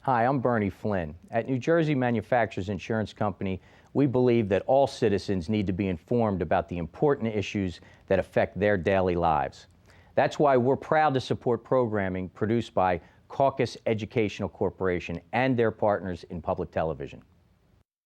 Hi, I'm Bernie Flynn. At New Jersey Manufacturers Insurance Company, we believe that all citizens need to be informed about the important issues that affect their daily lives. That's why we're proud to support programming produced by Caucus Educational Corporation and their partners in public television.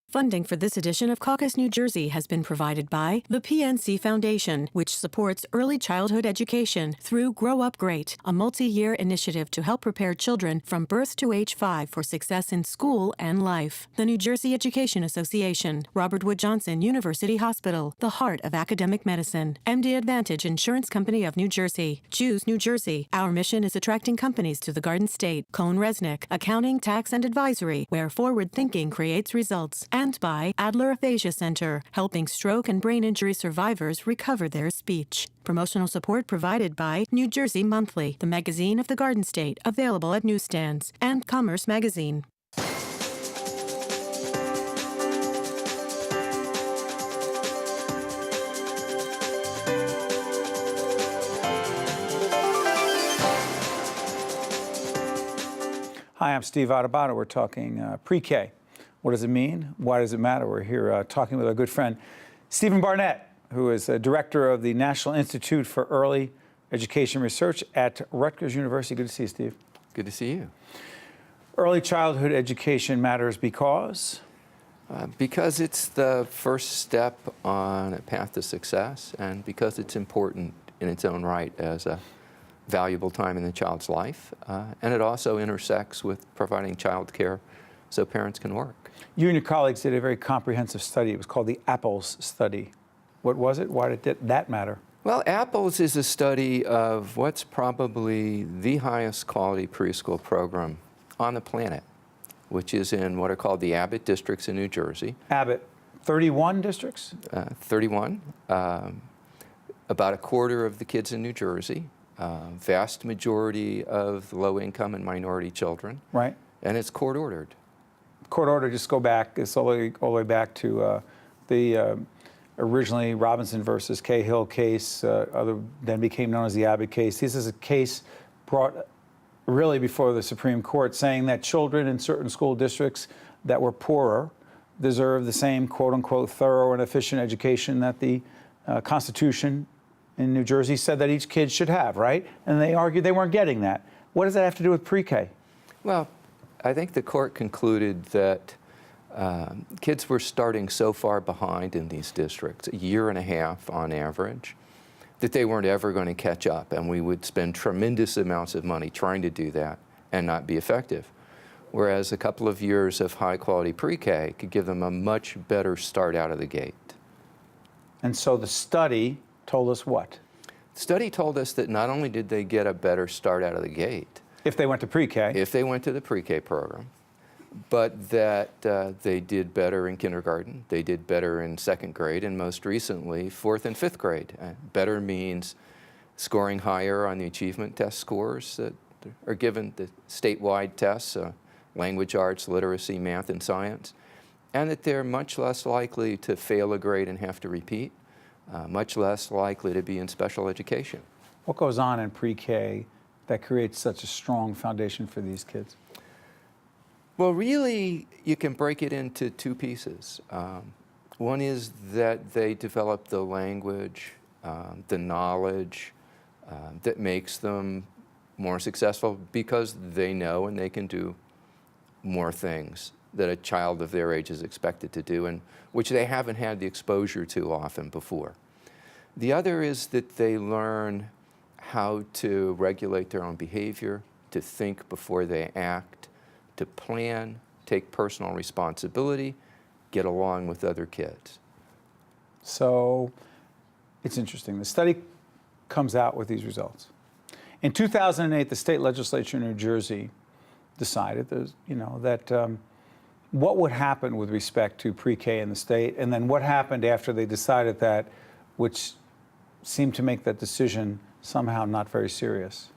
Funding for this edition of Caucus New Jersey has been provided by the PNC Foundation, which supports early childhood education through Grow Up Great, a multi-year initiative to help prepare children from birth to age 5 for success in school and life. The New Jersey Education Association, Robert Wood Johnson University Hospital, the heart of academic medicine, MD Advantage Insurance Company of New Jersey, Choose New Jersey. Our mission is attracting companies to the Garden State. Cone Resnick, Accounting, Tax, and Advisory, where forward thinking creates results. And by Adler Aphasia Center, helping stroke and brain injury survivors recover their speech. Promotional support provided by New Jersey Monthly, the magazine of the Garden State, available at newsstands, and Commerce Magazine. Hi, I'm Steve Adubato. We're talking pre-K. What does it mean? Why does it matter? We're here talking with our good friend, Stephen Barnett, who is director of the National Institute for Early Education Research at Rutgers University. Good to see you, Steve. Good to see you. Early childhood education matters because? Because it's the first step on a path to success, and because it's important in its own right as a valuable time in the child's life. And it also intersects with providing childcare so parents can work. You and your colleagues did a very comprehensive study. It was called the APPLES study. What was it? Why did that matter? Well, APPLES is a study of what's probably the highest quality preschool program on the planet, which is in what are called the Abbott districts in New Jersey. Abbott, 31 districts? 31. About a quarter of the kids in New Jersey. Vast majority of low-income and minority children. Right. And it's court-ordered. Court-order, just go back, it's all the way back to the originally Robinson versus Cahill case, then became known as the Abbott case. This is a case brought really before the Supreme Court saying that children in certain school districts that were poorer deserve the same quote-unquote thorough and efficient education that the Constitution in New Jersey said that each kid should have, right? And they argued they weren't getting that. What does that have to do with pre-K? Well, I think the court concluded that kids were starting so far behind in these districts, a year and a half on average, that they weren't ever going to catch up, and we would spend tremendous amounts of money trying to do that and not be effective. Whereas a couple of years of high-quality pre-K could give them a much better start out of the gate. And so the study told us what? The study told us that not only did they get a better start out of the gate, if they went to pre-K. If they went to the pre-K program, but that they did better in kindergarten, they did better in second grade, and most recently, 4th and 5th grade. Better means scoring higher on the achievement test scores that are given, the statewide tests, language arts, literacy, math, and science, and that they're much less likely to fail a grade and have to repeat, much less likely to be in special education. What goes on in pre-K that creates such a strong foundation for these kids? Well, really, you can break it into two pieces. One is that they develop the language, the knowledge that makes them more successful because they know and they can do more things that a child of their age is expected to do, and which they haven't had the exposure to often before. The other is that they learn how to regulate their own behavior, to think before they act, to plan, take personal responsibility, get along with other kids. So it's interesting. The study comes out with these results. In 2008, the state legislature in New Jersey decided that what would happen with respect to pre-K in the state, and then what happened after they decided that, which seemed to make that decision somehow not very serious.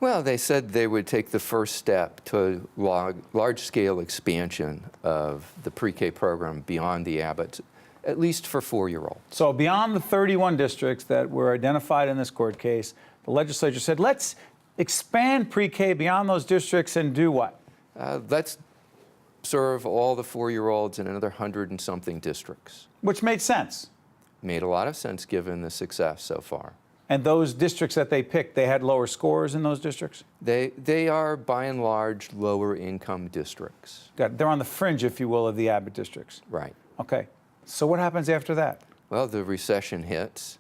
Well, they said they would take the first step to large-scale expansion of the pre-K program beyond the Abbotts, at least for 4-year-olds. So beyond the 31 districts that were identified in this court case, the legislature said, let's expand pre-K beyond those districts and do what? let's serve all the 4-year-olds in another 100 and something districts. Which made sense. Made a lot of sense given the success so far. And those districts that they picked, they had lower scores in those districts? They are, by and large, lower income districts. Got it. They're on the fringe, if you will, of the Abbott districts. Right. Okay. So what happens after that? Well, the recession hits,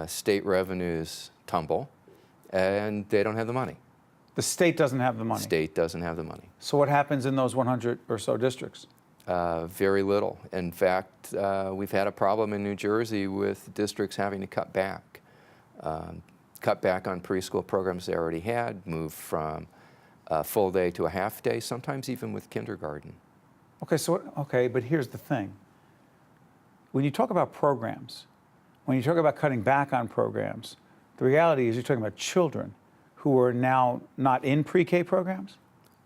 state revenues tumble, and they don't have the money. The state doesn't have the money. State doesn't have the money. So what happens in those 100 or so districts? Very little. In fact, we've had a problem in New Jersey with districts having to cut back. Cut back on preschool programs they already had, move from a full day to a half day, sometimes even with kindergarten. Okay, but here's the thing. When you talk about programs, when you talk about cutting back on programs, the reality is you're talking about children who are now not in pre-K programs?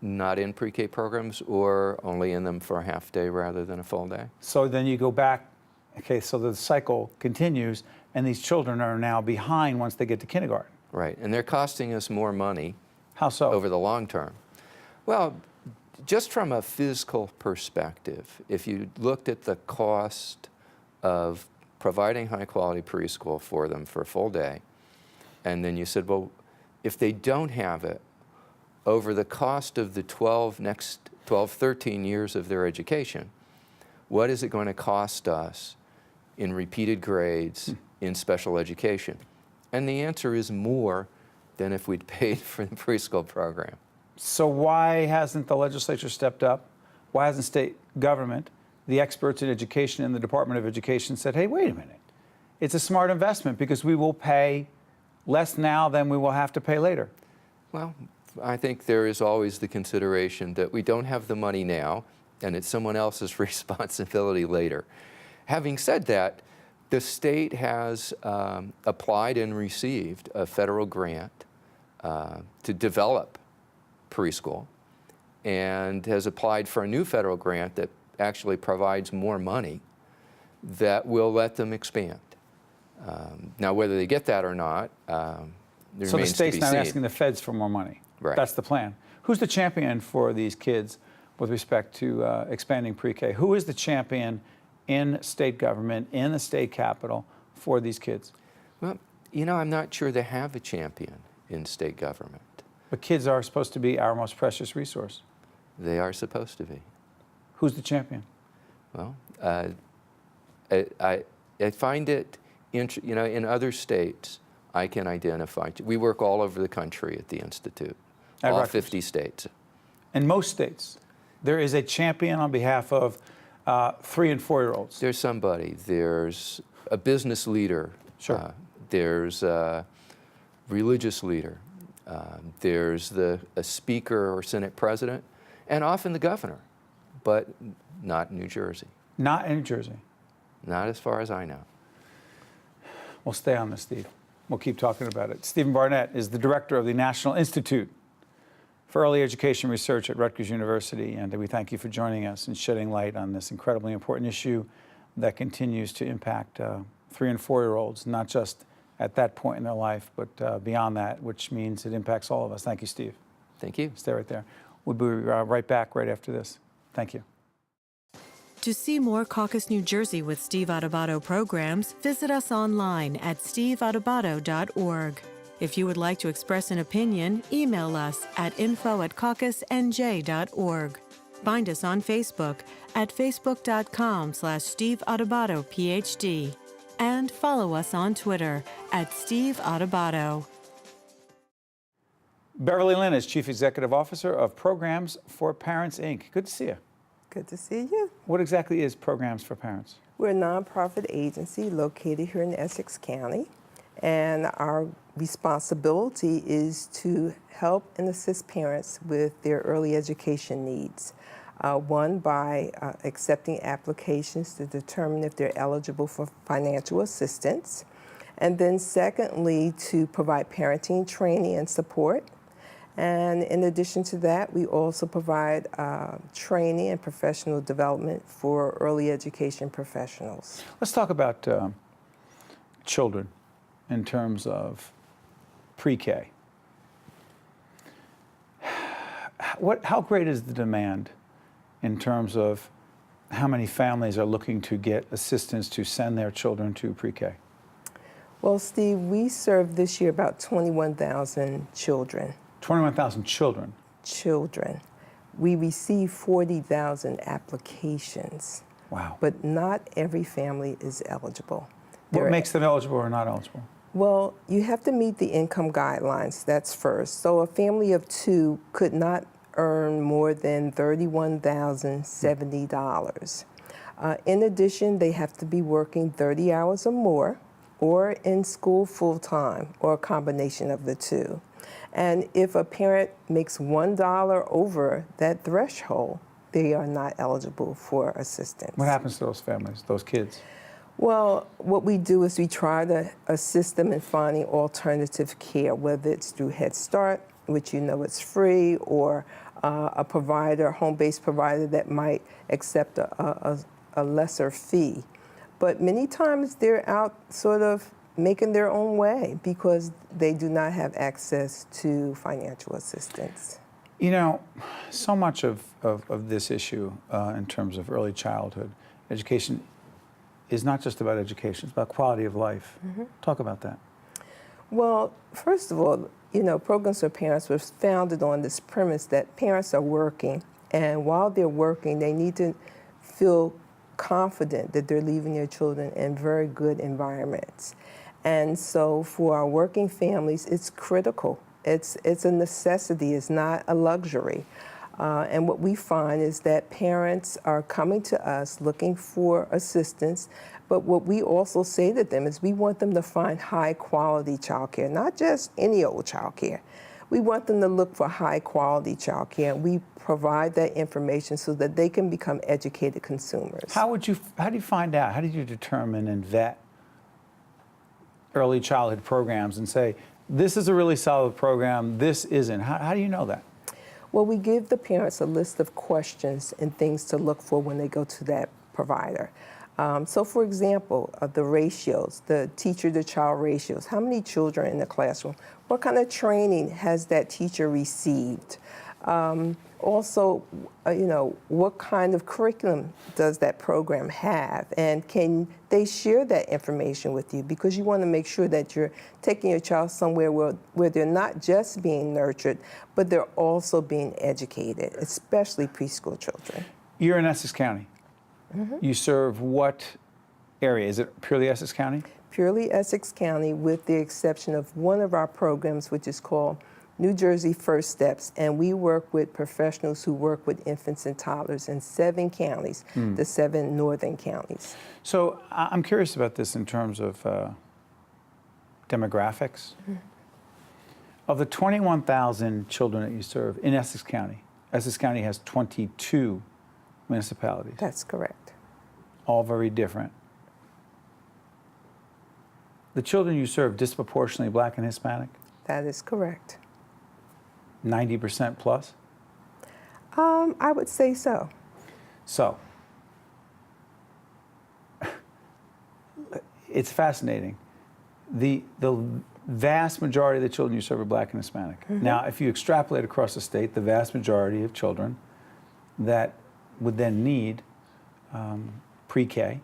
Not in pre-K programs, or only in them for a half day rather than a full day. So then you go back, okay, so the cycle continues, and these children are now behind once they get to kindergarten. Right, and they're costing us more money. How so? Over the long term. Well, just from a physical perspective, if you looked at the cost of providing high-quality preschool for them for a full day, and then you said, well, if they don't have it, over the cost of the next 12, 13 years of their education, what is it going to cost us in repeated grades in special education? And the answer is more than if we'd paid for the preschool program. So why hasn't the legislature stepped up? Why hasn't state government, the experts in education in the Department of Education said, hey, wait a minute. It's a smart investment because we will pay less now than we will have to pay later. Well, I think there is always the consideration that we don't have the money now, and it's someone else's responsibility later. Having said that, the state has applied and received a federal grant to develop preschool, and has applied for a new federal grant that actually provides more money that will let them expand. Now, whether they get that or not, So the remains to state's be now seen. asking the feds for more money. Right. That's the plan. Who's the champion for these kids with respect to expanding pre-K? Who is the champion in state government, in the state capitol, for these kids? Well, you know, I'm not sure they have a champion in state government. But kids are supposed to be our most precious resource. They are supposed to be. Who's the champion? Well, I find it, you know, in other states, I can identify. We work all over the country at the Institute, At all Rutgers. 50 states. In most states, there is a champion on behalf of 3- and 4-year-olds. There's somebody. There's a business leader. Sure. There's a religious leader. There's a speaker or Senate president, and often the governor, but not in New Jersey. Not in New Jersey. Not as far as I know. We'll stay on this, Steve. We'll keep talking about it. Stephen Barnett is the director of the National Institute for Early Education Research at Rutgers University, and we thank you for joining us and shedding light on this incredibly important issue that continues to impact 3- and 4-year-olds, not just at that point in their life, but beyond that, which means it impacts all of us. Thank you, Steve. Thank you. Stay right there. We'll be right back right after this. Thank you. To see more Caucus New Jersey with Steve Adubato programs, visit us online at steveadubato.org. If you would like to express an opinion, email us at info@caucusnj.org. Find us on Facebook at facebook.com/Steve Adubato PhD. And follow us on Twitter at Steve Adubato. Beverly Lynn is Chief Executive Officer of Programs for Parents, Inc. Good to see you. Good to see you. What exactly is Programs for Parents? We're a nonprofit agency located here in Essex County, and our responsibility is to help and assist parents with their early education needs. One, by accepting applications to determine if they're eligible for financial assistance, and then secondly, to provide parenting training and support. And in addition to that, we also provide training and professional development for early education professionals. Let's talk about children in terms of pre-K. how great is the demand in terms of how many families are looking to get assistance to send their children to pre-K? Well, Steve, we served this year about 21,000 children. 21,000 children. Children. We received 40,000 applications. Wow. But not every family is eligible. What makes them eligible or not eligible? Well, you have to meet the income guidelines, that's first. So a family of two could not earn more than $31,070. In addition, they have to be working 30 hours or more, or in school full-time, or a combination of the two. And if a parent makes $1 over that threshold, they are not eligible for assistance. What happens to those families, those kids? Well, what we do is we try to assist them in finding alternative care, whether it's through Head Start, which you know it's free, or a provider, home-based provider that might accept a lesser fee. But many times they're out sort of making their own way because they do not have access to financial assistance. You know, so much of this issue in terms of early childhood education is not just about education, it's about quality of life. Talk about that. Well, first of all, you know, Programs for Parents was founded on this premise that parents are working, and while they're working, they need to feel confident that they're leaving their children in very good environments. And so for our working families, it's critical. It's a necessity, it's not a luxury. And what we find is that parents are coming to us looking for assistance, but what we also say to them is we want them to find high quality childcare, not just any old childcare. We want them to look for high quality childcare, and we provide that information so that they can become educated consumers. How do you find out? How did you determine and vet early childhood programs and say, this is a really solid program, this isn't? How do you know that? Well, we give the parents a list of questions and things to look for when they go to that provider. So for example, the ratios, the teacher-to-child ratios, how many children in the classroom? What kind of training has that teacher received? Also, you know, what kind of curriculum does that program have? And can they share that information with you? Because you want to make sure that you're taking your child somewhere where they're not just being nurtured, but they're also being educated, especially preschool children. You're in Essex County. You serve what area? Is it purely Essex County? Purely Essex County, with the exception of one of our programs, which is called New Jersey First Steps, and we work with professionals who work with infants and toddlers in 7 counties, the 7 northern counties. So I'm curious about this in terms of demographics. Of the 21,000 children that you serve in Essex County has 22 municipalities. That's correct. All very different. The children you serve disproportionately Black and Hispanic? That is correct. 90% plus? I would say so. So, it's fascinating. The vast majority of the children you serve are Black and Hispanic. Now, if you extrapolate across the state, the vast majority of children that would then need pre-K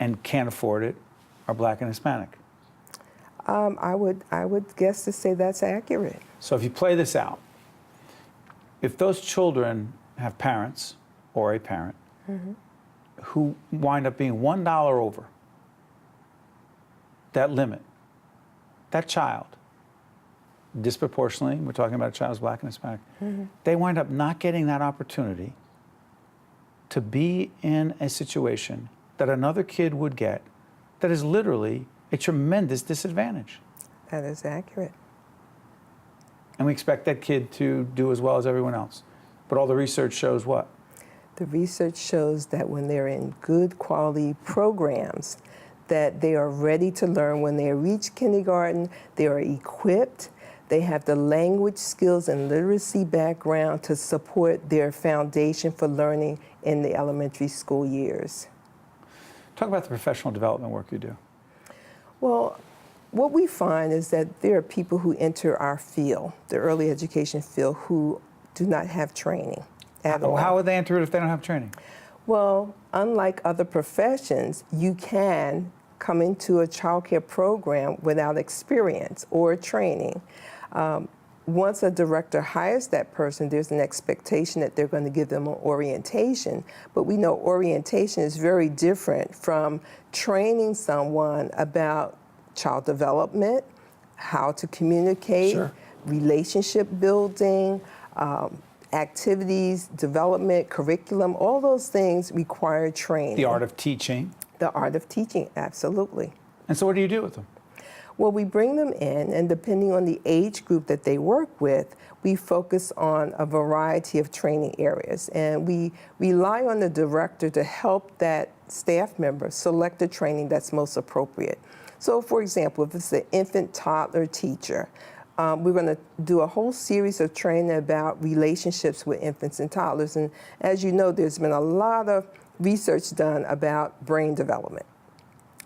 and can't afford it are Black and Hispanic. I would guess to say that's accurate. So if you play this out, if those children have parents or a parent who wind up being $1 over that limit, that child, disproportionately, we're talking about a child who's Black and Hispanic, they wind up not getting that opportunity to be in a situation that another kid would get that is literally a tremendous disadvantage. That is accurate. And we expect that kid to do as well as everyone else. But all the research shows what? The research shows that when they're in good quality programs, that they are ready to learn. When they reach kindergarten, they are equipped. They have the language skills and literacy background to support their foundation for learning in the elementary school years. Talk about the professional development work you do. Well, what we find is that there are people who enter our field, the early education field, who do not have training at all. How would they enter it if they don't have training? Well, unlike other professions, you can come into a childcare program without experience or training. Once a director hires that person, there's an expectation that they're going to give them an orientation. But we know orientation is very different from training someone about child development, how to communicate, Sure. relationship building, activities, development, curriculum, all those things require training. The art of teaching. The art of teaching, absolutely. And so what do you do with them? Well, we bring them in, and depending on the age group that they work with, we focus on a variety of training areas. And we rely on the director to help that staff member select the training that's most appropriate. So, for example, if it's an infant toddler teacher, we're going to do a whole series of training about relationships with infants and toddlers. And as you know, there's been a lot of research done about brain development.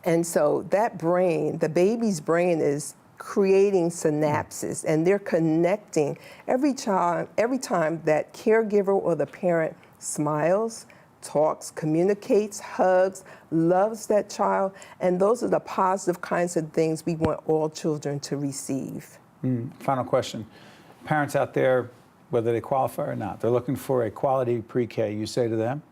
And so that brain, the baby's brain, is creating synapses, and they're connecting every time that caregiver or the parent smiles, talks, communicates, hugs, loves that child. And those are the positive kinds of things we want all children to receive. Final question. Parents out there, whether they qualify or not, they're looking for a quality pre-K. You say to them?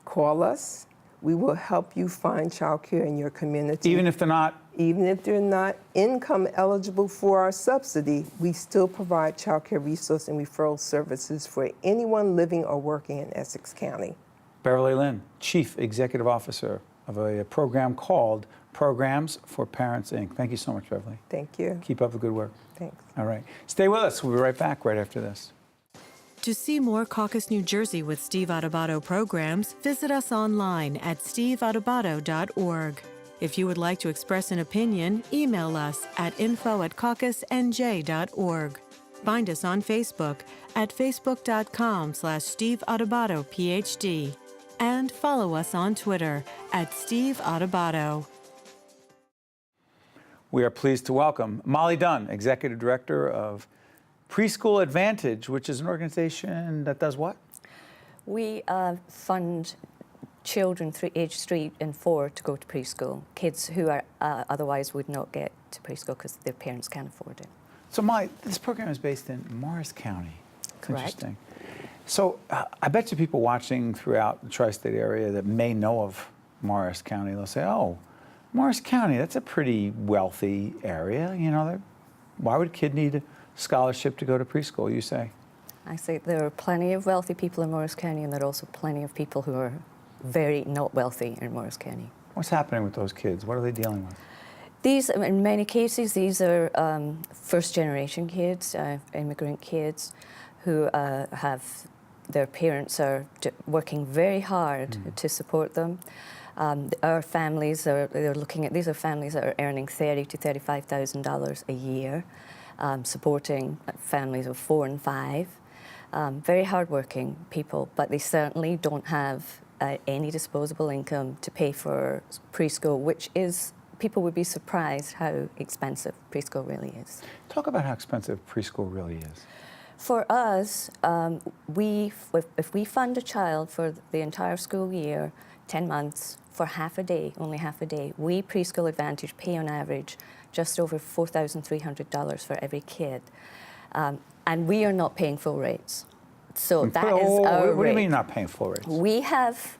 Call us. We will help you find childcare in your community. Even if they're not? Even if they're not income eligible for our subsidy, we still provide childcare resource and referral services for anyone living or working in Essex County. Beverly Lynn, Chief Executive Officer of a program called Programs for Parents, Inc. Thank you so much, Beverly. Thank you. Keep up the good work. Thanks. All right. Stay with us. We'll be right back right after this. To see more Caucus New Jersey with Steve Adubato programs, visit us online at steveadubato.org. If you would like to express an opinion, email us at info@caucusnj.org. Find us on Facebook at facebook.com/Steve Adubato, PhD. And follow us on Twitter at Steve Adubato. We are pleased to welcome Molly Dunn, Executive Director of Preschool Advantage, which is an organization that does what? We fund children through age 3 and 4 to go to preschool, kids who are otherwise would not get to preschool because their parents can't afford it. So Molly, this program is based in Morris County. Correct. Interesting. So I bet you people watching throughout the tri-state area that may know of Morris County, they'll say, oh, Morris County, that's a pretty wealthy area. You know, why would a kid need a scholarship to go to preschool, you say? I say there are plenty of wealthy people in Morris County, and there are also plenty of people who are very not wealthy in Morris County. What's happening with those kids? What are they dealing with? These, in many cases, these are first-generation kids, immigrant kids, who have their parents are working very hard to support them. Our families they're looking at, these are families that are earning $30,000 to $35,000 a year, supporting families of 4 and 5. Very hardworking people, but they certainly don't have any disposable income to pay for preschool, which is, people would be surprised how expensive preschool really is. Talk about how expensive preschool really is. For us, if we fund a child for the entire school year, 10 months, for half a day, only half a day, we Preschool Advantage pay on average just over $4,300 for every kid. And we are not paying full rates. So that is our rate. What do you mean not paying full rates? We have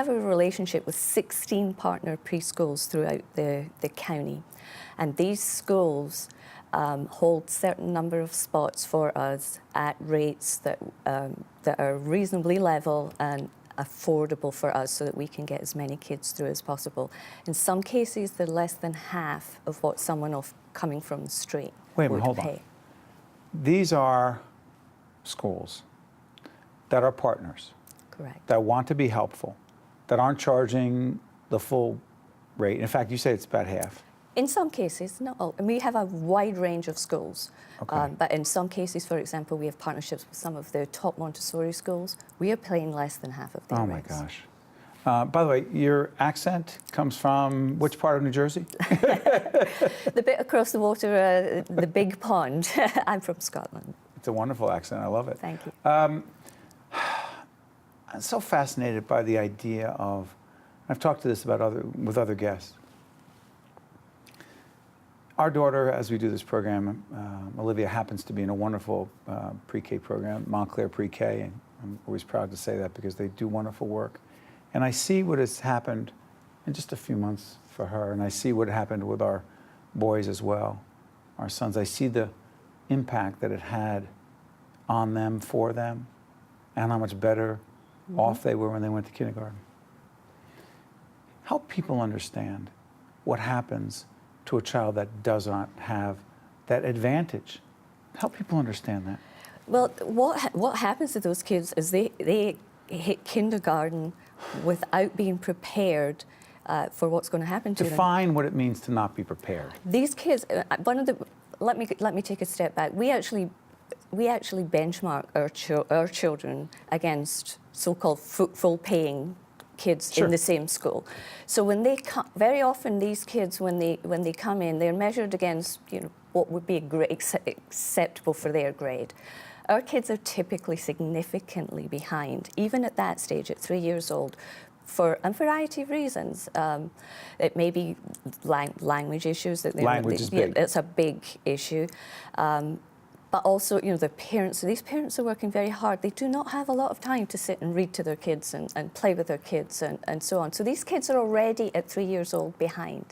a relationship with 16 partner preschools throughout the county. And these schools hold certain number of spots for us at rates that are reasonably level and affordable for us so that we can get as many kids through as possible. In some cases, they're less than half of what someone coming from the street Wait a would minute, hold pay. on. These are schools that are partners, Correct. that want to be helpful, that aren't charging the full rate. In fact, you say it's about half. In some cases, not all. And we have a wide range of schools. Okay. But in some cases, for example, we have partnerships with some of the top Montessori schools. We are paying less than half of their Oh rates. my gosh. By the way, your accent comes from which part of New Jersey? The bit across the water, the big pond. I'm from Scotland. It's a wonderful accent. I love it. Thank you. I'm so fascinated by the idea of, I've talked to this with other guests. Our daughter, as we do this program, Olivia, happens to be in a wonderful pre-K program, Montclair Pre-K, and I'm always proud to say that because they do wonderful work. And I see what has happened in just a few months for her, and I see what happened with our boys as well, our sons. I see the impact that it had on them, for them, and how much better off they were when they went to kindergarten. Help people understand what happens to a child that does not have that advantage. Help people understand that. Well, what happens to those kids is they hit kindergarten without being prepared for what's going to happen to them. Define what it means to not be prepared. These kids, let me take a step back. We actually benchmark our children against so-called full-paying kids in the same school. So when they come, very often these kids, when they come in, they're measured against what would be a grade acceptable for their grade. Our kids are typically significantly behind, even at that stage, at 3 years old, for a variety of reasons. It may be language issues. Language is big. It's a big issue. But also, the parents, these parents are working very hard. They do not have a lot of time to sit and read to their kids and play with their kids and so on. So these kids are already at 3 years old behind.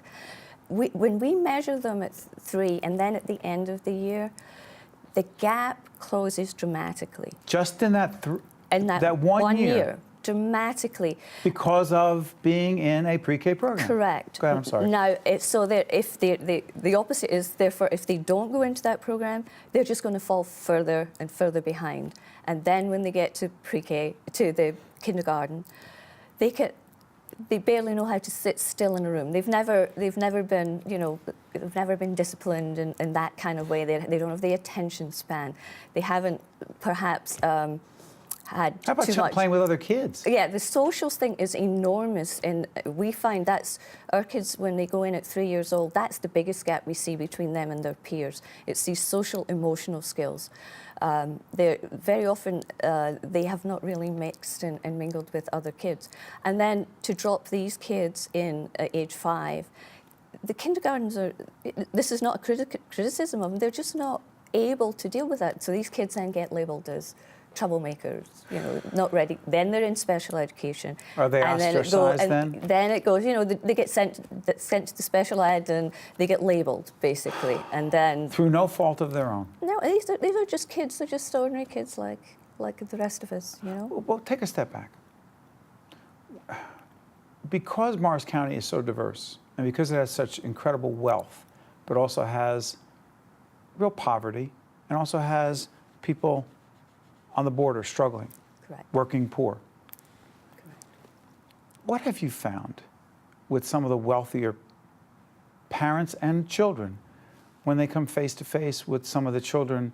When we measure them at 3 and then at the end of the year, the gap closes dramatically. Just in that that one year? Dramatically. Because of being in a pre-K program? Correct. Go ahead, I'm sorry. Now, it's so that if the opposite is, therefore, if they don't go into that program, they're just going to fall further and further behind. And then when they get to pre-K, to the kindergarten, they barely know how to sit still in a room. They've never been, they've never been disciplined in that kind of way. They don't have the attention span. They haven't perhaps had How about too much playing with other kids? Yeah, the socials thing is enormous, and we find that's our kids when they go in at 3 years old. That's the biggest gap we see between them and their peers. It's these social emotional skills. They're very often they have not really mixed and mingled with other kids, and then to drop these kids in at age 5, the kindergartens are. This is not a criticism of them. They're just not able to deal with that. So these kids then get labelled as troublemakers, not ready. Then they're in special education. Are they ostracized then? Then it goes, they get sent to the special ed and they get labelled, basically. And then... Through no fault of their own? No, these are just kids. They're just ordinary kids like the rest of us, Well, take a step back. Because Morris County is so diverse, and because it has such incredible wealth, but also has real poverty, and also has people on the border struggling, Correct. working poor. Correct. What have you found with some of the wealthier parents and children when they come face to face with some of the children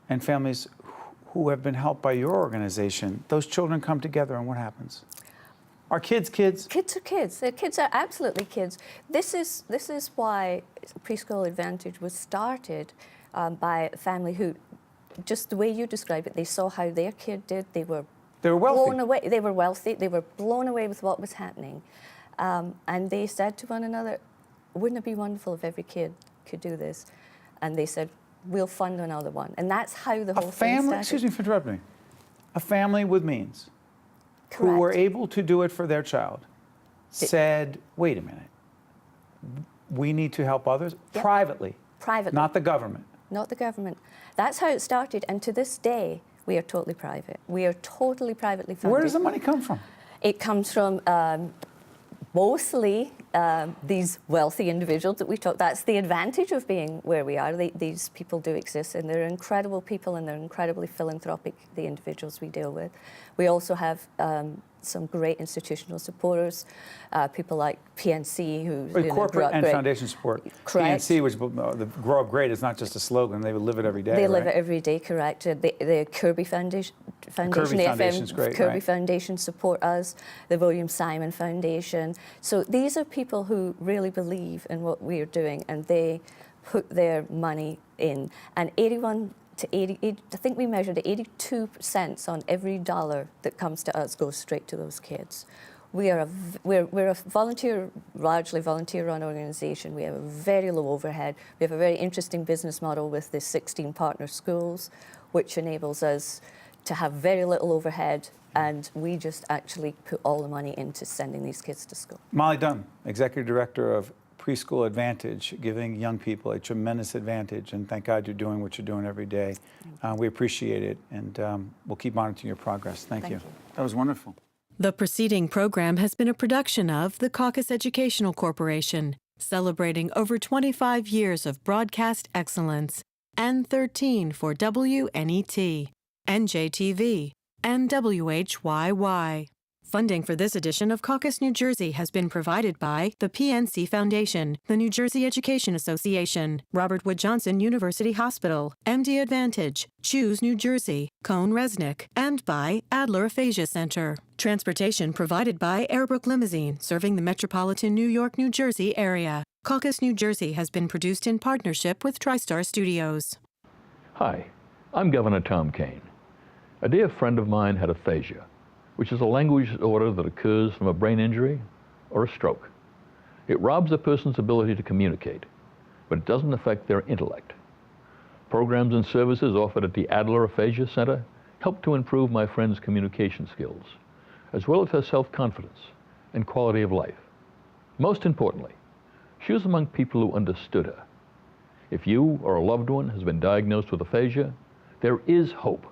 and families who have been helped by your organization? Those children come together, and what happens? Are kids kids? Kids are kids. The kids are absolutely kids. This is why Preschool Advantage was started by a family who, just the way you describe it, they saw how their kid did. They were wealthy. Blown away. They were wealthy. They were blown away with what was happening, and they said to one another, "Wouldn't it be wonderful if every kid could do this?" And they said, "We'll fund another one." And that's how the whole thing started. Excuse me for interrupting. A family with means, Correct. who were able to do it for their child, said, "Wait a minute. We need to help others privately, not the government." Not the government. That's how it started, and to this day, we are totally private. We are totally privately funded. Where does the money come from? It comes from mostly these wealthy individuals that we talk. That's the advantage of being where we are. These people do exist, and they're incredible people, and they're incredibly philanthropic, the individuals we deal with. We also have some great institutional supporters, people like PNC, who corporate and foundation support. Correct. PNC, which the Grow Up Great, is not just a slogan; they live it every day. They live right? it every day, correct. The Kirby Foundation, the Foundation's great, Kirby right. Foundation support us, the William Simon Foundation. So these are people who really believe in what we are doing, and they put their money in. And 81 to 80, I think we measured 82% on every dollar that comes to us goes straight to those kids. We're a volunteer, largely volunteer-run organization. We have a very low overhead. We have a very interesting business model with the 16 partner schools, which enables us to have very little overhead, and we just actually put all the money into sending these kids to school. Molly Dunn, Executive Director of Preschool Advantage, giving young people a tremendous advantage, and thank God you're doing what you're doing every day. We appreciate it, and we'll keep monitoring your progress. Thank you. That was wonderful. The preceding program has been a production of the Caucus Educational Corporation, celebrating over 25 years of broadcast excellence, N13 for WNET, NJTV, and WHYY. Funding for this edition of Caucus New Jersey has been provided by the PNC Foundation, the New Jersey Education Association, Robert Wood Johnson University Hospital, MD Advantage, Choose New Jersey, Cone Resnick, and by Adler Aphasia Center. Transportation provided by Airbrook Limousine, serving the metropolitan New York, New Jersey area. Caucus New Jersey has been produced in partnership with TriStar Studios. Hi, I'm Governor Tom Kean. A dear friend of mine had aphasia, which is a language disorder that occurs from a brain injury or a stroke. It robs a person's ability to communicate, but it doesn't affect their intellect. Programs and services offered at the Adler Aphasia Center help to improve my friend's communication skills, as well as her self-confidence and quality of life. Most importantly, she was among people who understood her. If you or a loved one has been diagnosed with aphasia, there is hope.